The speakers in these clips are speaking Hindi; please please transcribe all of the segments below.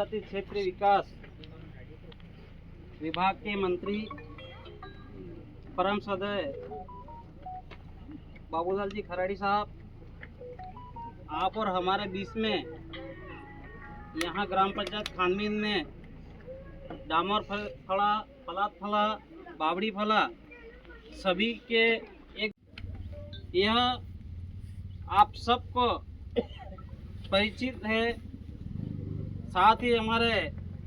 जनजाति क्षेत्र विकास विभाग के मंत्री परम सदय बाबूलाल जी खराड़ी साहब, आप और हमारे बीच में यहाँ ग्राम पंचायत खानमीन में डामर फला, पलात फला, बावड़ी फला सभी के एक यह आप सबको परिचित है। साथ ही हमारे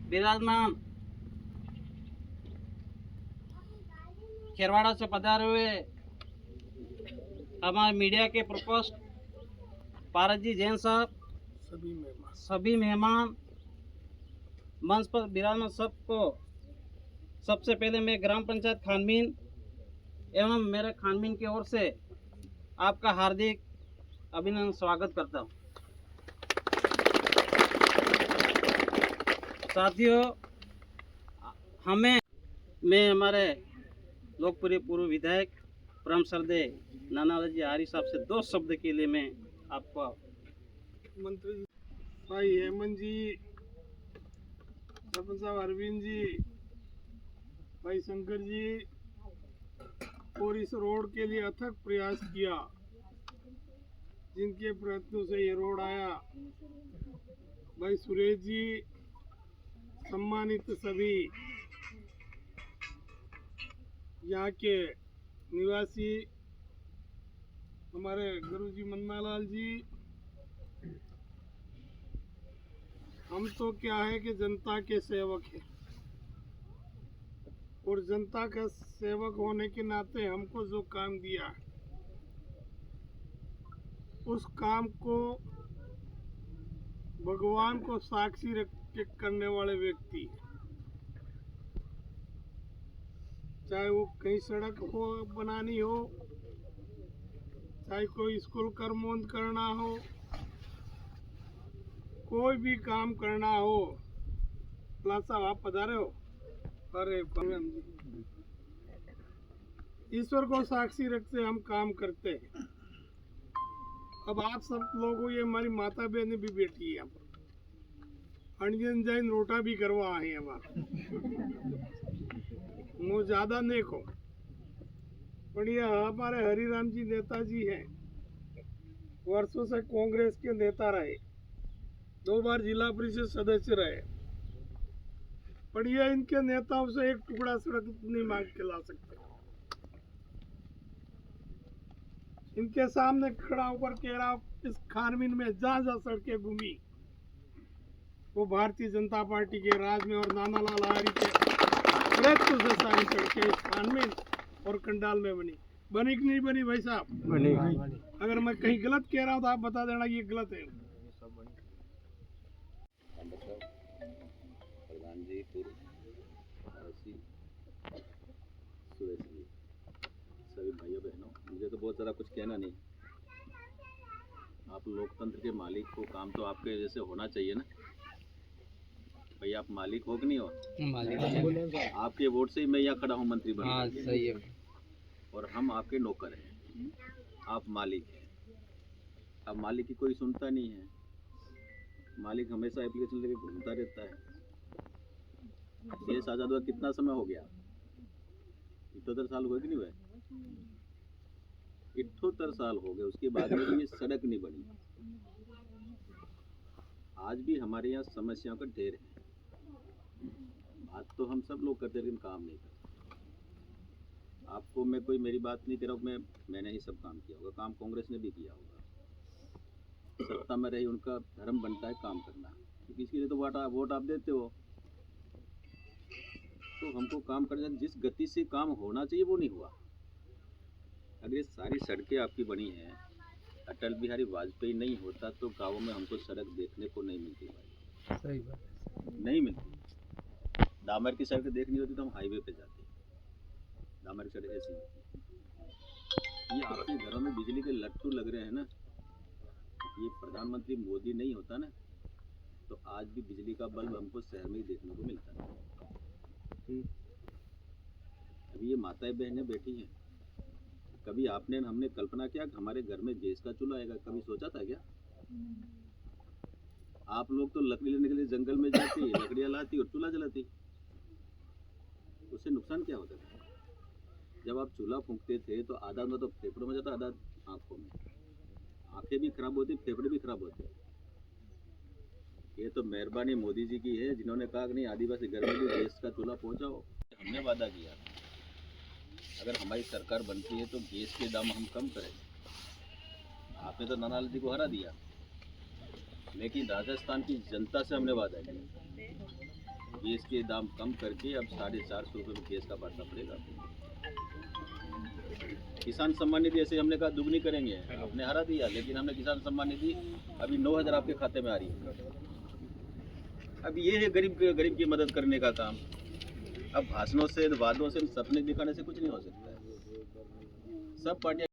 विराजमान खेरवाड़ा से पधारे हुए हमारे मीडिया के प्रकोष्ठ पारस जी जैन साहब, सभी मेहमान मंच पर विराजमान सबको सबसे पहले मैं ग्राम पंचायत खानमीन एवं मेरे खानमीन की ओर से आपका हार्दिक अभिनंदन स्वागत करता हूँ। साथियों, मैं हमारे लोकप्रिय पूर्व विधायक परम श्रद्धेय नानालाल जी आर्य साहब से दो शब्द के लिए मैं आपको मंत्री भाई हेमंत जी, सरपंच साहब अरविंद जी, भाई शंकर जी, और इस रोड के लिए अथक प्रयास किया, जिनके प्रयत्नों से ये रोड आया। भाई सुरेश जी, सम्मानित सभी यहाँ के निवासी, हमारे गुरुजी मन्नालाल जी, हम तो क्या है कि जनता के सेवक हैं, और जनता का सेवक होने के नाते हमको जो काम दिया है उस काम को भगवान को साक्षी रख के करने वाले व्यक्ति हैं। चाहे वो कहीं सड़क हो बनानी हो, चाहे कोई स्कूल कर्मोन्द करना हो, कोई भी काम करना हो। साहब आप पधारे हो। अरे ईश्वर को साक्षी रख से हम काम करते हैं। अब आप सब लोगों, ये हमारी माता बहन भी बैठी है, अनजन जैन रोटा भी करवा है वो ज्यादा नेको, पर ये हमारे हरिराम जी नेताजी हैं, वर्षों से कांग्रेस के नेता रहे, 2 बार जिला परिषद सदस्य रहे, पर ये इनके नेताओं से एक टुकड़ा सड़क नहीं मांग के ला सकते। इनके सामने खड़ा होकर कह रहा, इस खानमीन में जहाँ जहाँ सड़कें घूमी वो भारतीय जनता पार्टी के राज में और नानालाल आर्य के प्रयत्न से सारी सड़कें इस खानमीन और कंडाल में बनी कि नहीं बनी? भाई साहब बनी। अगर मैं कहीं गलत कह रहा हूँ तो आप बता देना ये गलत है। प्रधान जी, सुरेश जी, सभी भाइयों बहनों, मुझे तो बहुत ज़्यादा कुछ कहना नहीं। आप लोकतंत्र के मालिक हो, काम तो आपके जैसे होना चाहिए ना भाई। आप मालिक हो कि नहीं हो? मालिक। आपके वोट से ही मैं यहाँ खड़ा हूँ मंत्री बन। हाँ, सही है। और हम आपके नौकर हैं, आप मालिक हैं। अब मालिक की कोई सुनता नहीं है, मालिक हमेशा एप्लीकेशन लेके घूमता रहता है। देश आज़ाद हुआ कितना समय हो गया? 78 साल हुए कि नहीं हुए? 78 साल हो गए, उसके बाद में भी ये सड़क नहीं बनी। आज भी हमारे यहाँ समस्याओं का ढेर है। बात तो हम सब लोग करते हैं, लेकिन काम नहीं करते। आपको मैं कोई मेरी बात नहीं कर रहा हूँ, मैंने ही सब काम किया होगा, काम कांग्रेस ने भी किया होगा। सत्ता में रही, उनका धर्म बनता है काम करना, क्योंकि इसके लिए तो वोट आप देते हो। तो हमको काम करना, जिस गति से काम होना चाहिए वो नहीं हुआ। अगर ये सारी सड़कें आपकी बनी हैं, अटल बिहारी वाजपेयी नहीं होता तो गाँवों में हमको सड़क देखने को नहीं मिलती भाई। सही बात, नहीं मिलती। डामर की सड़क देखनी होती तो हम हाईवे पे जाते, डामर की सड़क ऐसी होती। ये आपके घरों में बिजली के लट्टू लग रहे हैं ना, ये प्रधानमंत्री मोदी नहीं होता ना तो आज भी बिजली का बल्ब हमको शहर में ही देखने को मिलता है। अभी ये माताएं बहनें बैठी हैं, कभी हमने कल्पना किया कि हमारे घर में गैस का चूल्हा आएगा? कभी सोचा था क्या? आप लोग तो लकड़ी लेने के लिए जंगल में जाती, लकड़ियाँ लाती और चूल्हा जलाती, उससे नुकसान क्या होता था? जब आप चूल्हा फूंकते थे तो आधा अंदर तो फेफड़ों में जाता, आधा आँखों में। आँखें भी खराब होती, फेफड़े भी खराब होते। ये तो मेहरबानी मोदी जी की है, जिन्होंने कहा कि नहीं आदिवासी घर में भी गैस का चूल्हा पहुँचाओ। हमने वादा किया अगर हमारी सरकार बनती है तो गैस के दाम हम कम करेंगे। आपने तो नानालाल जी को हरा दिया, लेकिन राजस्थान की जनता से हमने वादा किया गैस के दाम कम करके अब 450 रुपये में गैस का बांटना पड़ेगा। किसान सम्मान निधि ऐसे हमने कहा दुगनी करेंगे, आपने हरा दिया, लेकिन हमने किसान सम्मान निधि अभी 9,000 आपके खाते में आ रही है। अब ये है गरीब की मदद करने का काम। अब भाषणों से, वादों से, सपने दिखाने से कुछ नहीं हो सकता है। सब पार्टियां